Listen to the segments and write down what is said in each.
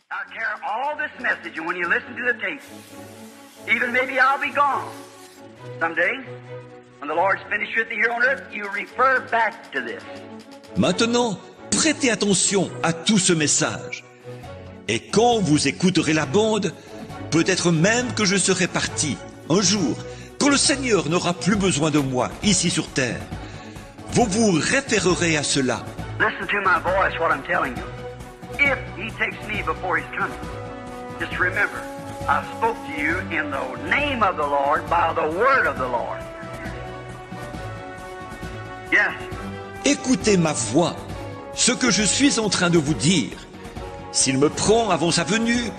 I carry all this message, and when you listen to the tape, even maybe I'll be gone someday. When the Lord's finished with you here on earth, you refer back to this. Maintenant, prêtez attention à tout ce message. Et quand vous écouterez la bande, peut-être même que je serai parti un jour, quand le Seigneur n'aura plus besoin de moi ici sur terre. Vous vous référerez à cela. Listen to my voice, what I'm telling you. If he takes me before he's coming, just remember, I spoke to you in the name of the Lord, by the word of the Lord. Yes. Écoutez ma voix, ce que je suis en train de vous dire. S'il me prend avant sa venue,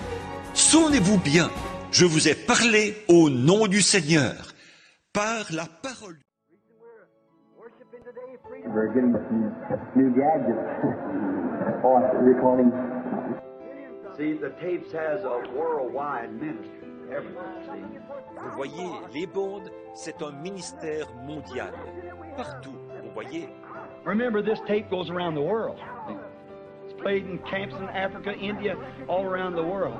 souvenez-vous bien, je vous ai parlé au nom du Seigneur, par la parole. We're getting some new gadgets. Recording. See, the tapes has a worldwide ministry. Everywhere, see. Vous voyez, les bandes, c'est un ministère mondial. Partout, vous voyez. Remember, this tape goes around the world. It's played in camps in Africa, India, all around the world.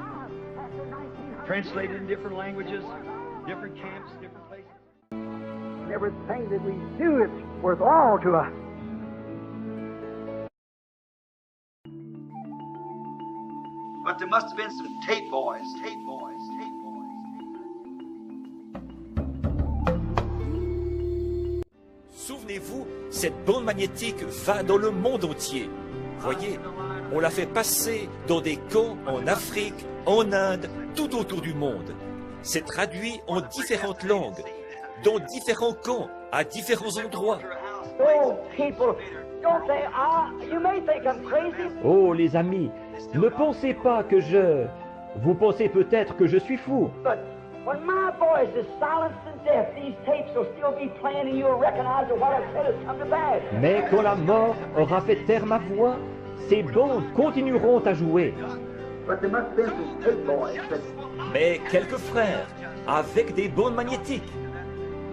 Translated in different languages, different camps, different places. Everything that we do, it's worth all to us. But there must have been some tape boys. Souvenez-vous, cette bande magnétique va dans le monde entier. Voyez, on l'a fait passer dans des camps en Afrique, en Inde, tout autour du monde. C'est traduit en différentes langues, dans différents camps, à différents endroits. Oh, people, don't they? You may think I'm crazy. Oh, les amis, ne pensez pas que Vous pensez peut-être que je suis fou. But when my voice is silenced and deaf, these tapes will still be playing and you'll recognize that what I've said has come to pass. Mais quand la mort aura fait taire ma voix, ces bandes continueront à jouer. But there must have been some tape boys that... Mais quelques frères, avec des bandes magnétiques.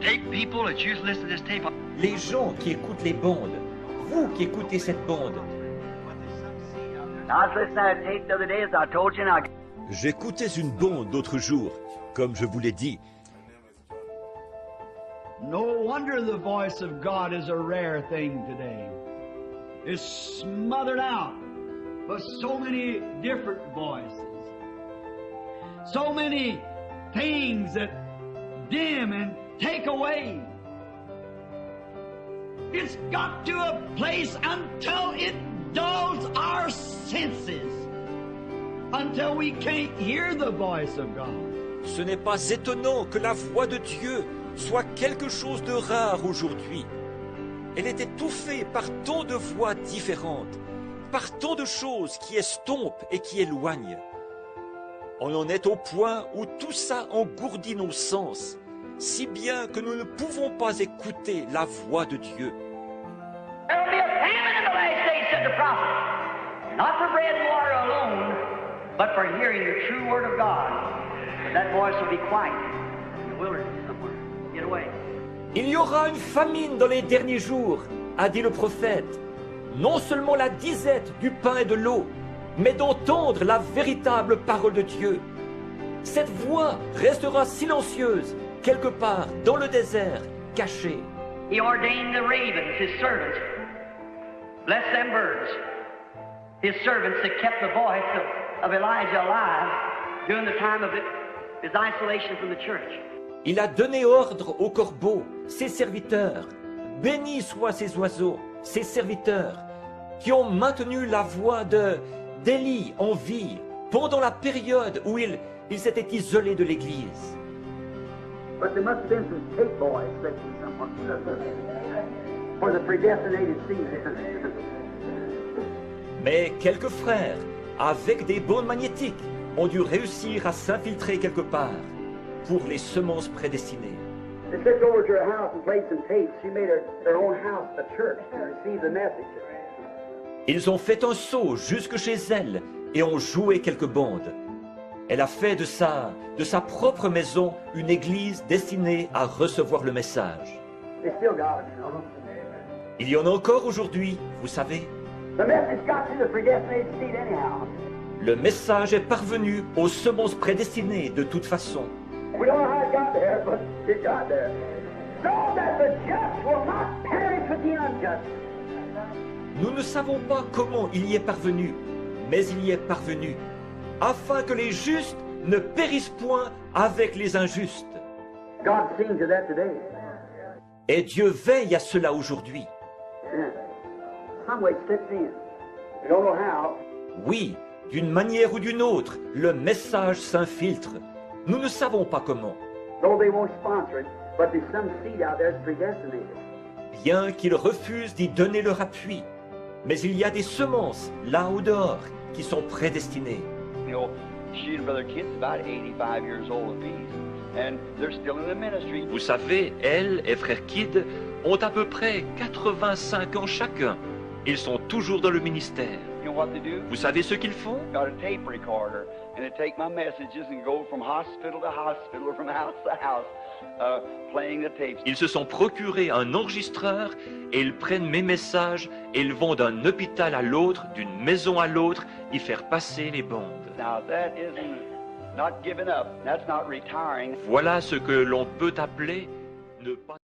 Tape people that used to listen to this tape. Les gens qui écoutent les bandes, vous qui écoutez cette bande. I was listening to a tape the other day, as I told you, and I... J'écoutais une bande l'autre jour, comme je vous l'ai dit. No wonder the voice of God is a rare thing today. It's smothered out by so many different voices. So many things that dim and take away. It's got to a place until it dulls our senses, until we can't hear the voice of God. Ce n'est pas étonnant que la voix de Dieu soit quelque chose de rare aujourd'hui. Elle est étouffée par tant de voix différentes, par tant de choses qui estompent et qui éloignent. On en est au point où tout ça engourdit nos sens, si bien que nous ne pouvons pas écouter la voix de Dieu. There will be a famine in the last days, said the prophet. Not for bread and water alone, but for hearing the true word of God. But that voice will be quiet in the wilderness somewhere. Get away. Il y aura une famine dans les derniers jours, a dit le prophète. Non seulement la disette du pain et de l'eau, mais d'entendre la véritable parole de Dieu. Cette voix restera silencieuse, quelque part dans le désert, cachée. He ordained the ravens, his servants. Bless them birds. His servants that kept the voice of Elijah alive during the time of his isolation from the church. Il a donné ordre aux corbeaux, ses serviteurs. Bénis soient ces oiseaux, ses serviteurs, qui ont maintenu la voix d'Élie en vie pendant la période où il s'était isolé de l'Église. But there must have been some tape boys for the predestinated season. Mais quelques frères, avec des bandes magnétiques, ont dû réussir à s'infiltrer quelque part pour les semences prédestinées. They slipped over to her house and played some tapes. She made her own house a church to receive the message. Ils ont fait un saut jusque chez elle et ont joué quelques bandes. Elle a fait de sa propre maison une église destinée à recevoir le message. They still got it, you know. Il y en a encore aujourd'hui, vous savez. The message got to the predestinated seed anyhow. Le message est parvenu aux semences prédestinées de toute façon. We don't know how it got there, but it got there. So that the just will not perish with the unjust. Nous ne savons pas comment il y est parvenu, mais il y est parvenu, afin que les justes ne périssent point avec les injustes. God seeing to that today. Et Dieu veille à cela aujourd'hui. Yeah. Some way it slips in. We don't know how. Oui, d'une manière ou d'une autre, le message s'infiltre. Nous ne savons pas comment. Though they won't sponsor it, but there's some seed out there that's predestinated. Bien qu'ils refusent d'y donner leur appui. Mais il y a des semences, là au dehors, qui sont prédestinées. You know, she and Brother Kid's about 85 years old apiece, and they're still in the ministry. Vous savez, elle et frère Kidd ont à peu près 85 ans chacun. Ils sont toujours dans le ministère. You know what they do? Vous savez ce qu'ils font? Got a tape recorder, and they take my messages and go from hospital to hospital or from house to house, playing the tapes. Ils se sont procurés un enregistreur et ils prennent mes messages et ils vont d'un hôpital à l'autre, d'une maison à l'autre, y faire passer les bandes. Now that isn't not giving up. That's not retiring. Voilà ce que l'on peut appeler ne pas...